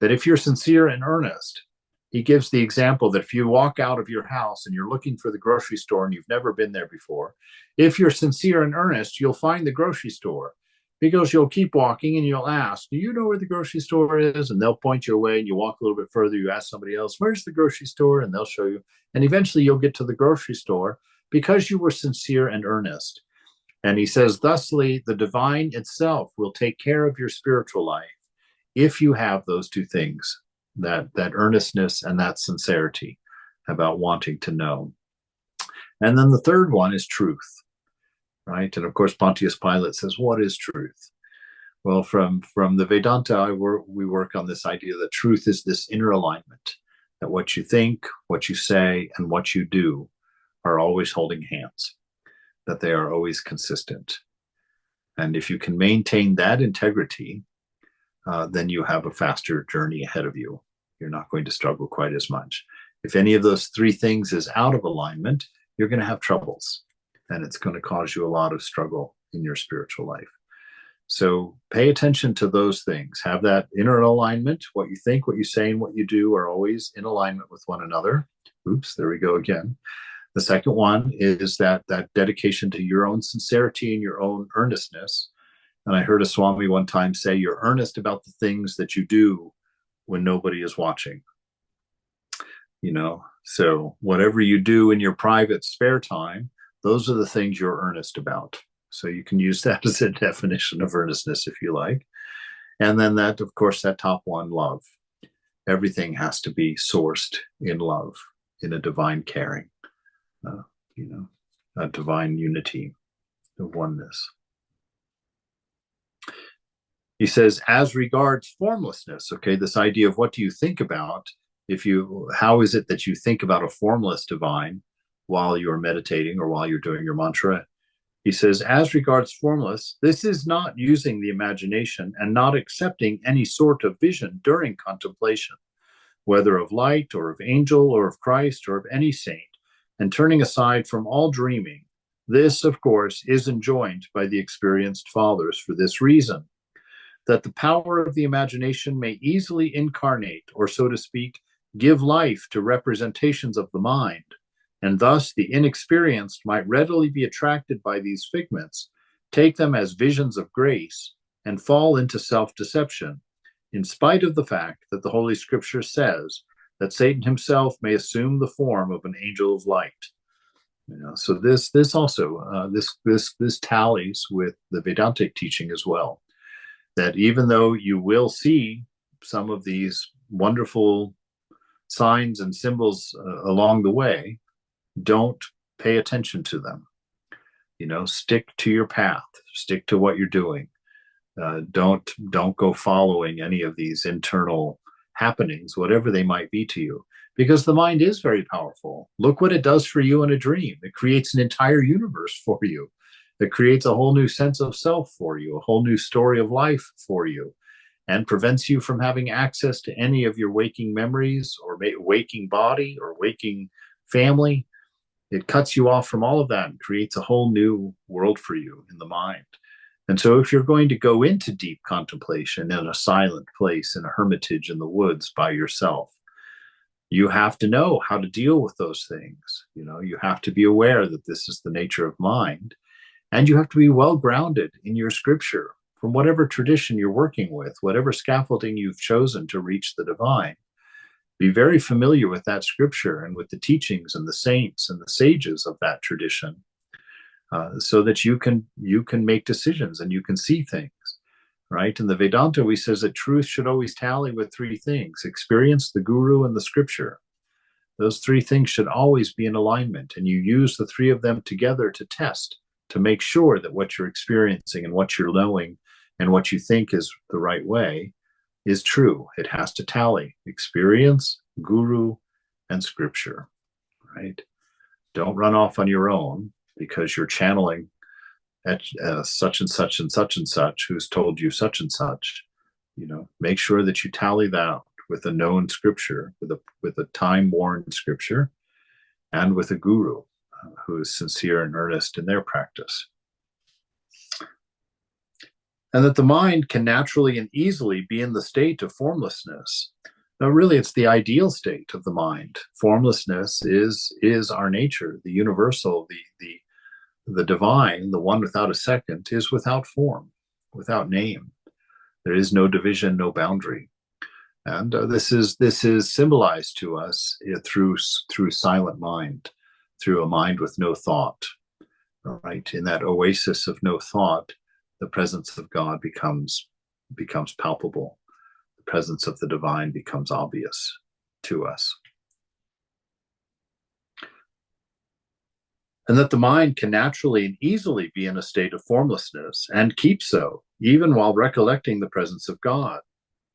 that if you're sincere and earnest, he gives the example that if you walk out of your house and you're looking for the grocery store and you've never been there before, if you're sincere and earnest, you'll find the grocery store, because you'll keep walking and you'll ask, do you know where the grocery store is? And they'll point you away, and you walk a little bit further, you ask somebody else, where's the grocery store? And they'll show you. And eventually you'll get to the grocery store because you were sincere and earnest. And he says, thusly, the divine itself will take care of your spiritual life if you have those two things, that earnestness and that sincerity about wanting to know. And then the third one is truth, right? And of course, Pontius Pilate says, what is truth? Well, from the Vedanta, we work on this idea that truth is this inner alignment, that what you think, what you say, and what you do are always holding hands, that they are always consistent. And if you can maintain that integrity, then you have a faster journey ahead of you. You're not going to struggle quite as much. If any of those three things is out of alignment, you're going to have troubles, and it's going to cause you a lot of struggle in your spiritual life. So pay attention to those things. Have that inner alignment. What you think, what you say, and what you do are always in alignment with one another. Oops, there we go again. The second one is that dedication to your own sincerity and your own earnestness. And I heard a Swami one time say, you're earnest about the things that you do when nobody is watching. So whatever you do in your private spare time, those are the things you're earnest about. So you can use that as a definition of earnestness if you like. And then that, of course, that top one, love. Everything has to be sourced in love, in a divine caring, a divine unity of oneness. He says, as regards formlessness, okay, this idea of what do you think about, how is it that you think about a formless divine while you're meditating or while you're doing your mantra? He says, as regards formless, this is not using the imagination and not accepting any sort of vision during contemplation, whether of light or of angel or of Christ or of any saint, and turning aside from all dreaming. This, of course, is enjoined by the experienced fathers for this reason, that the power of the imagination may easily incarnate, or so to speak, give life to representations of the mind, and thus the inexperienced might readily be attracted by these figments, take them as visions of grace, and fall into self-deception, in spite of the fact that the Holy Scripture says that Satan himself may assume the form of an angel of light. So this also this tallies with the Vedantic teaching as well, that even though you will see some of these wonderful signs and symbols along the way, don't pay attention to them. Stick to your path, stick to what you're doing. Don't go following any of these internal happenings, whatever they might be to you, because the mind is very powerful. Look what it does for you in a dream. It creates an entire universe for you. It creates a whole new sense of self for you, a whole new story of life for you, and prevents you from having access to any of your waking memories or waking body or waking family. It cuts you off from all of that and creates a whole new world for you in the mind. And so if you're going to go into deep contemplation in a silent place, in a hermitage in the woods by yourself, you have to know how to deal with those things. You have to be aware that this is the nature of mind. And you have to be well grounded in your scripture from whatever tradition you're working with, whatever scaffolding you've chosen to reach the divine. Be very familiar with that scripture and with the teachings and the saints and the sages of that tradition, so that you can make decisions and you can see things, right? In the Vedanta, we says that truth should always tally with three things: experience, the guru, and the scripture. Those three things should always be in alignment, and you use the three of them together to test, to make sure that what you're experiencing and what you're knowing and what you think is the right way is true. It has to tally experience, guru, and scripture, right? Don't run off on your own because you're channeling at such and such and such and such who's told you such and such. Make sure that you tally that with a known scripture, with a time-worn scripture, and with a guru who is sincere and earnest in their practice. And that the mind can naturally and easily be in the state of formlessness. Now, really, it's the ideal state of the mind. Formlessness is our nature, the universal, the divine, the one without a second, is without form, without name. There is no division, no boundary. And this is symbolized to us through silent mind, through a mind with no thought. Right? In that oasis of no thought, the presence of God becomes palpable. The presence of the divine becomes obvious to us. And that the mind can naturally and easily be in a state of formlessness and keep so, even while recollecting the presence of God,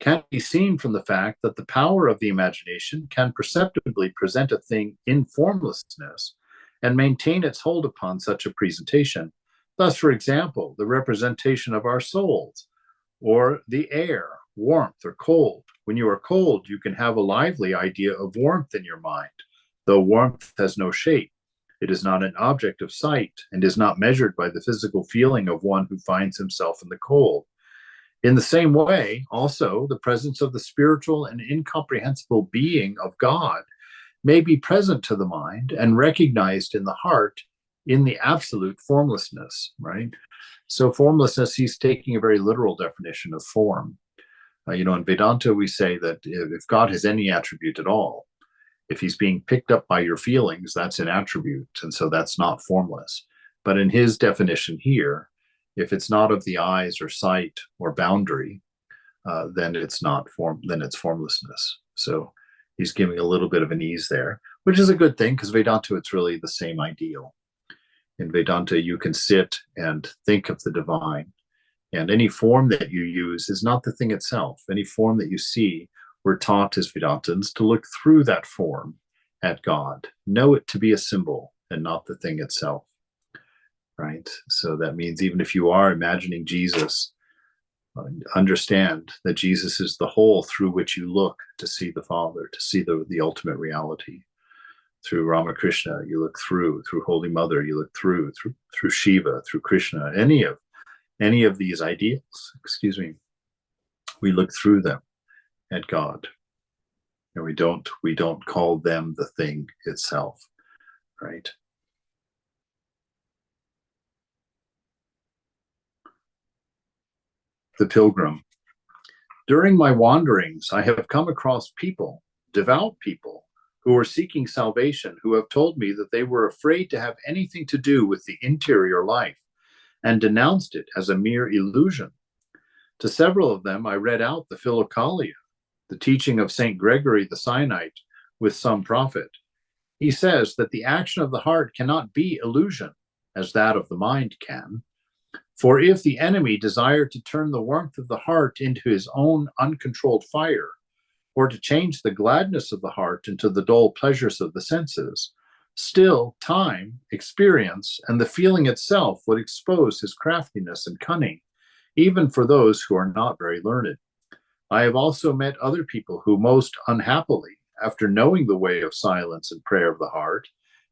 can be seen from the fact that the power of the imagination can perceptibly present a thing in formlessness and maintain its hold upon such a presentation. Thus, for example, the representation of our souls, or the air, warmth or cold. When you are cold, you can have a lively idea of warmth in your mind, though warmth has no shape. It is not an object of sight and is not measured by the physical feeling of one who finds himself in the cold. In the same way, also, the presence of the spiritual and incomprehensible being of God may be present to the mind and recognized in the heart in the absolute formlessness, right? So formlessness, he's taking a very literal definition of form. In Vedanta, we say that if God has any attribute at all, if he's being picked up by your feelings, that's an attribute, and so that's not formless. But in his definition here, if it's not of the eyes or sight or boundary, then it's not form. Then it's formlessness. So he's giving a little bit of an ease there, which is a good thing because Vedanta, it's really the same ideal. In Vedanta, you can sit and think of the divine, and any form that you use is not the thing itself. Any form that you see, we're taught as Vedantins to look through that form at God, know it to be a symbol and not the thing itself. Right? So that means even if you are imagining Jesus, understand that Jesus is the hole through which you look to see the Father, to see the ultimate reality. Through Ramakrishna, you look through Holy Mother, you look through Shiva, through Krishna, any of these ideals, we look through them at God. And we don't call them the thing itself, right? The Pilgrim. During my wanderings, I have come across people, devout people, who are seeking salvation, who have told me that they were afraid to have anything to do with the interior life and denounced it as a mere illusion. To several of them, I read out the Philokalia, the teaching of St. Gregory the Sinite, with some profit. He says that the action of the heart cannot be illusion, as that of the mind can. For if the enemy desired to turn the warmth of the heart into his own uncontrolled fire, or to change the gladness of the heart into the dull pleasures of the senses, still time, experience, and the feeling itself would expose his craftiness and cunning, even for those who are not very learned. I have also met other people who most unhappily, after knowing the way of silence and prayer of the heart,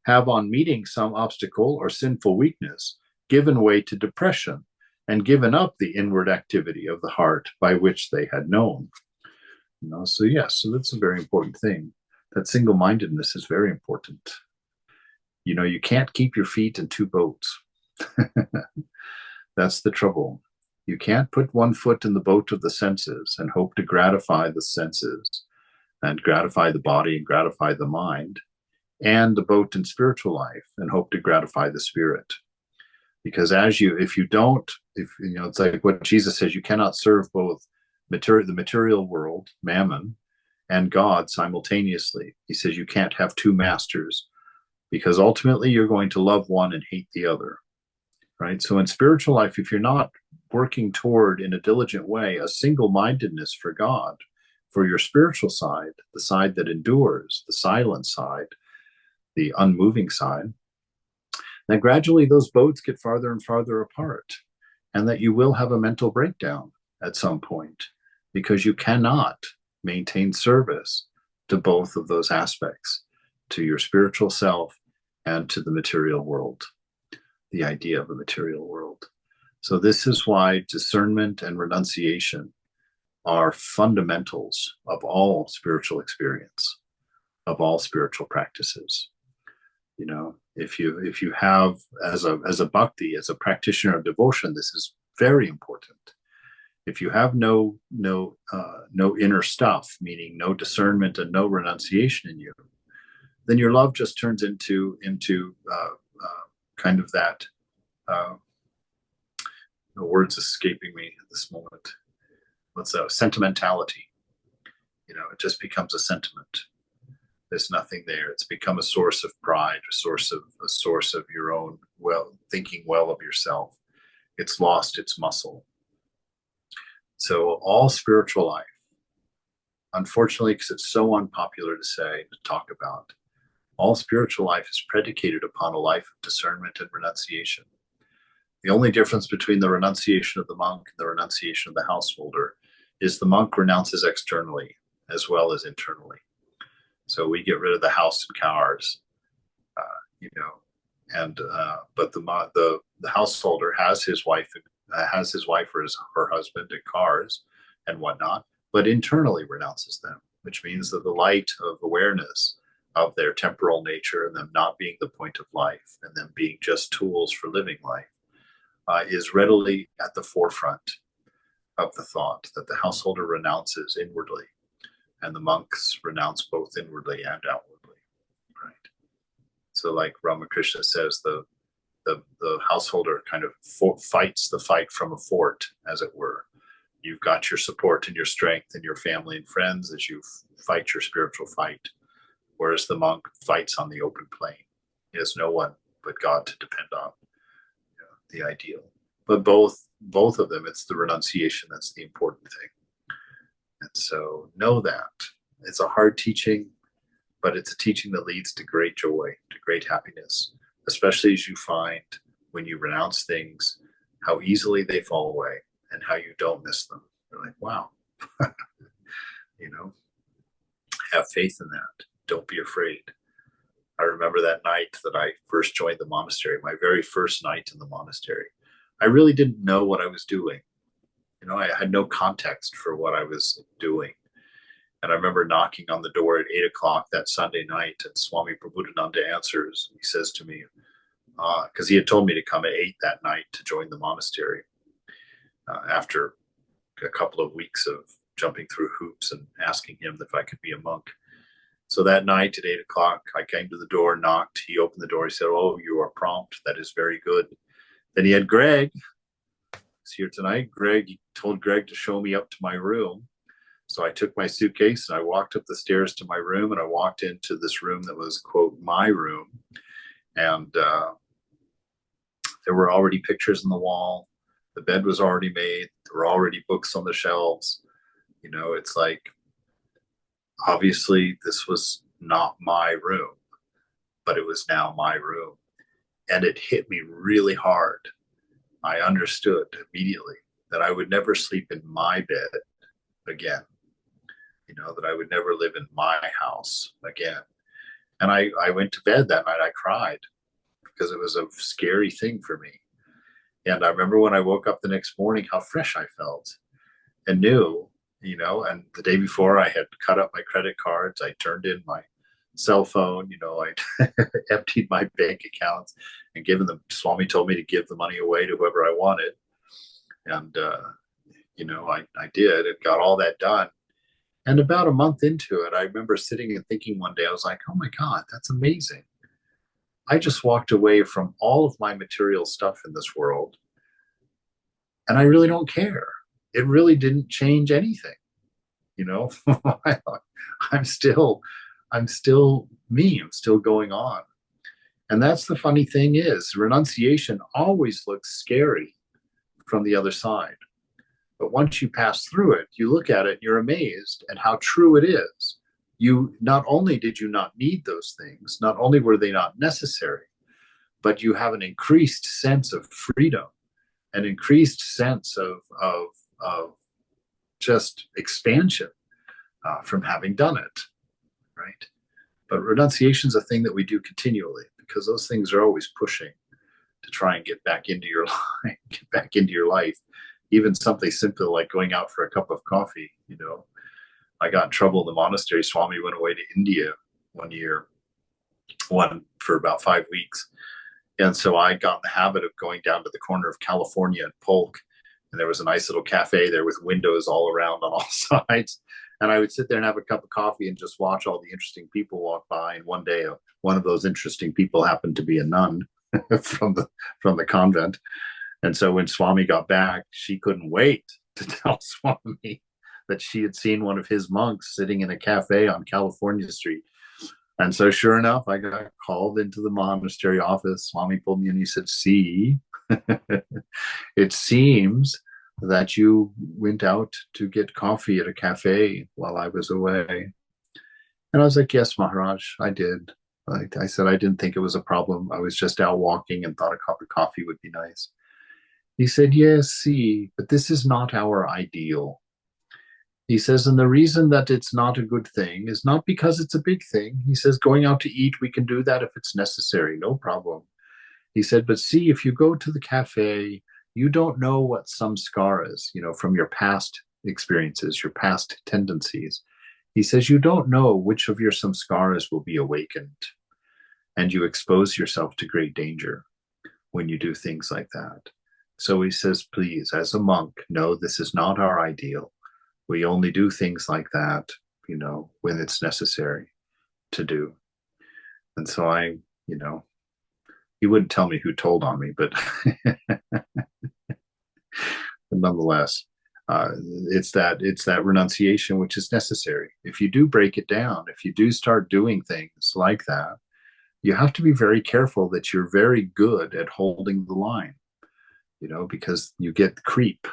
have on meeting some obstacle or sinful weakness, given way to depression and given up the inward activity of the heart by which they had known. So that's a very important thing. That single-mindedness is very important. You can't keep your feet in two boats. That's the trouble. You can't put one foot in the boat of the senses and hope to gratify the senses and gratify the body and gratify the mind, and the boat in spiritual life and hope to gratify the spirit. Because it's like what Jesus says, you cannot serve both the material world, mammon, and God simultaneously. He says you can't have two masters, because ultimately you're going to love one and hate the other, right? So in spiritual life, if you're not working toward, in a diligent way, a single-mindedness for God, for your spiritual side, the side that endures, the silent side, the unmoving side, then gradually those boats get farther and farther apart, and that you will have a mental breakdown at some point, because you cannot maintain service to both of those aspects, to your spiritual self and to the material world, the idea of the material world. So this is why discernment and renunciation are fundamentals of all spiritual experience, of all spiritual practices. You know, if you have, as a bhakti, as a practitioner of devotion, this is very important. If you have no inner stuff, meaning no discernment and no renunciation in you, then your love just turns into kind of that. The words escaping me at this moment. What's that? Sentimentality. You know, it just becomes a sentiment. There's nothing there. It's become a source of pride, a source of your own thinking well of yourself. It's lost its muscle. So all spiritual life, unfortunately, because it's so unpopular to say, to talk about, all spiritual life is predicated upon a life of discernment and renunciation. The only difference between the renunciation of the monk and the renunciation of the householder is the monk renounces externally as well as internally. So we get rid of the house and cars, but the householder has his wife or her husband and cars and whatnot, but internally renounces them, which means that the light of awareness of their temporal nature and them not being the point of life and them being just tools for living life is readily at the forefront of the thought that the householder renounces inwardly, and the monks renounce both inwardly and outwardly, right? So like Ramakrishna says, the householder kind of fights the fight from a fort, as it were. You've got your support and your strength and your family and friends as you fight your spiritual fight, whereas the monk fights on the open plain. He has no one but God to depend on, the ideal. But both of them, it's the renunciation that's the important thing. And so know that. It's a hard teaching, but it's a teaching that leads to great joy, to great happiness, especially as you find when you renounce things, how easily they fall away and how you don't miss them. You're like, wow, have faith in that. Don't be afraid. I remember that night that I first joined the monastery, my very first night in the monastery. I really didn't know what I was doing. I had no context for what I was doing. And I remember knocking on the door at 8 o'clock that Sunday night, and Swami Prabhupada answers. He says to me, because he had told me to come at 8 that night to join the monastery after a couple of weeks of jumping through hoops and asking him if I could be a monk. So that night at 8 o'clock, I came to the door, knocked. He opened the door. He said, "Oh, you are prompt. That is very good." Then he had Greg. He's here tonight. He told Greg to show me up to my room. So I took my suitcase and I walked up the stairs to my room, and I walked into this room that was, quote, my room. And there were already pictures on the wall. The bed was already made. There were already books on the shelves. It's like, obviously this was not my room, but it was now my room. And it hit me really hard. I understood immediately that I would never sleep in my bed again, that I would never live in my house again. And I went to bed that night. I cried because it was a scary thing for me. And I remember when I woke up the next morning, how fresh I felt and new, and the day before I had cut up my credit cards. I turned in my cell phone, I emptied my bank accounts and given them. Swami told me to give the money away to whoever I wanted. And, I did and got all that done. And about a month into it, I remember sitting and thinking one day, I was like, oh my God, that's amazing. I just walked away from all of my material stuff in this world, and I really don't care. It really didn't change anything. you know. I'm still, I'm still me. I'm still going on. And that's the funny thing is renunciation always looks scary from the other side. But once you pass through it, you look at it, you're amazed at how true it is. You not only did you not need those things, not only were they not necessary, but you have an increased sense of freedom, an increased sense of just expansion from having done it, right? But renunciation is a thing that we do continually because those things are always pushing to try and get back into your life, get back into your life. Even something simple like going out for a cup of coffee, you know. I got in trouble in the monastery. Swami went away to India one year, one for about 5 weeks. And so I got in the habit of going down to the corner of California and Polk. And there was a nice little cafe there with windows all around on all sides. And I would sit there and have a cup of coffee and just watch all the interesting people walk by. And one day, one of those interesting people happened to be a nun from the convent. And so when Swami got back, she couldn't wait to tell Swami that she had seen one of his monks sitting in a cafe on California Street. And so sure enough, I got called into the monastery office. Swami pulled me and he said, see, it seems that you went out to get coffee at a cafe while I was away. And I was like, yes, Maharaj, I did. I said, I didn't think it was a problem. I was just out walking and thought a cup of coffee would be nice. He said, yes, see, but this is not our ideal. He says, and the reason that it's not a good thing is not because it's a big thing. He says, going out to eat, we can do that if it's necessary, no problem. He said, but see, if you go to the cafe, you don't know what samskar is, you know, from your past experiences, your past tendencies. He says, you don't know which of your samskaras will be awakened, and you expose yourself to great danger when you do things like that. So he says, please, as a monk, no, this is not our ideal. We only do things like that, you know, when it's necessary to do. And so I, you know, he wouldn't tell me who told on me, but nonetheless, it's that renunciation which is necessary. If you do break it down, if you do start doing things like that, you have to be very careful that you're very good at holding the line, you know, because you get creep.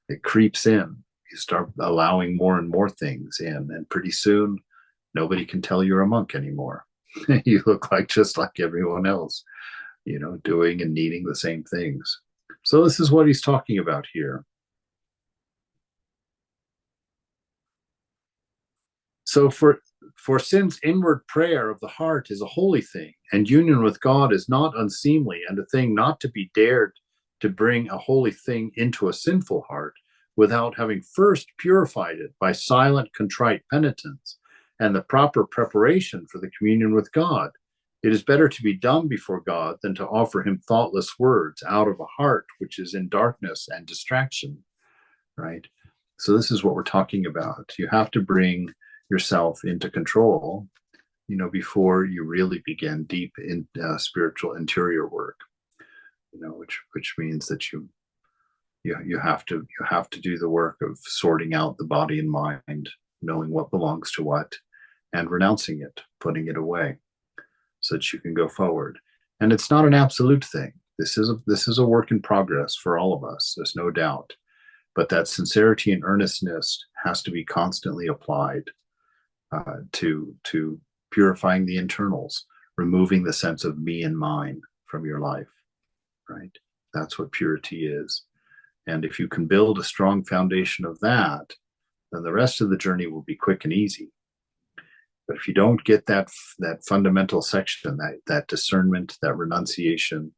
It creeps in. You start allowing more and more things in, and pretty soon nobody can tell you're a monk anymore. You look like just like everyone else, you know, doing and needing the same things. So this is what he's talking about here. So for since inward prayer of the heart is a holy thing, and union with God is not unseemly, and a thing not to be dared to bring a holy thing into a sinful heart, without having first purified it by silent, contrite penitence and the proper preparation for the communion with God. It is better to be dumb before God than to offer him thoughtless words out of a heart which is in darkness and distraction, right? So this is what we're talking about. You have to bring yourself into control, you know, before you really begin deep in spiritual interior work, you know, which means that you have to do the work of sorting out the body and mind, knowing what belongs to what, and renouncing it, putting it away, so that you can go forward. And it's not an absolute thing. This is a work in progress for all of us. There's no doubt, but that sincerity and earnestness has to be constantly applied to purifying the internals, removing the sense of me and mine from your life. Right? That's what purity is. And if you can build a strong foundation of that, then the rest of the journey will be quick and easy. But if you don't get that fundamental section, that discernment, that renunciation,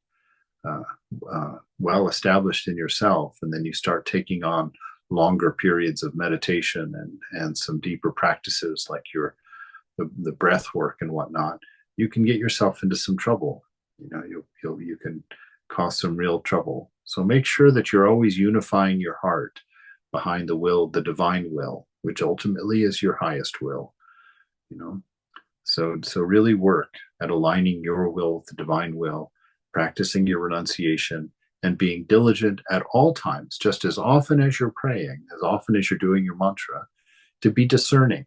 well established in yourself, and then you start taking on longer periods of meditation and some deeper practices like the breath work and whatnot, you can get yourself into some trouble. You know, you can cause some real trouble. So make sure that you're always unifying your heart behind the will, the divine will, which ultimately is your highest will, you know. So really work at aligning your will with the divine will, practicing your renunciation, and being diligent at all times, just as often as you're praying, as often as you're doing your mantra, to be discerning.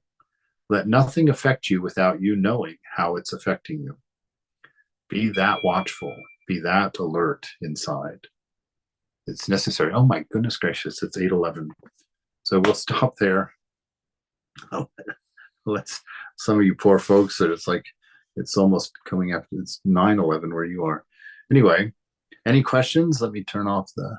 Let nothing affect you without you knowing how it's affecting you. Be that watchful, be that alert inside. It's necessary. Oh my goodness gracious, it's 8:11. So we'll stop there. Oh, let's, some of you poor folks that it's like, it's almost coming up, it's 9:11 where you are. Anyway, any questions? Let me turn off the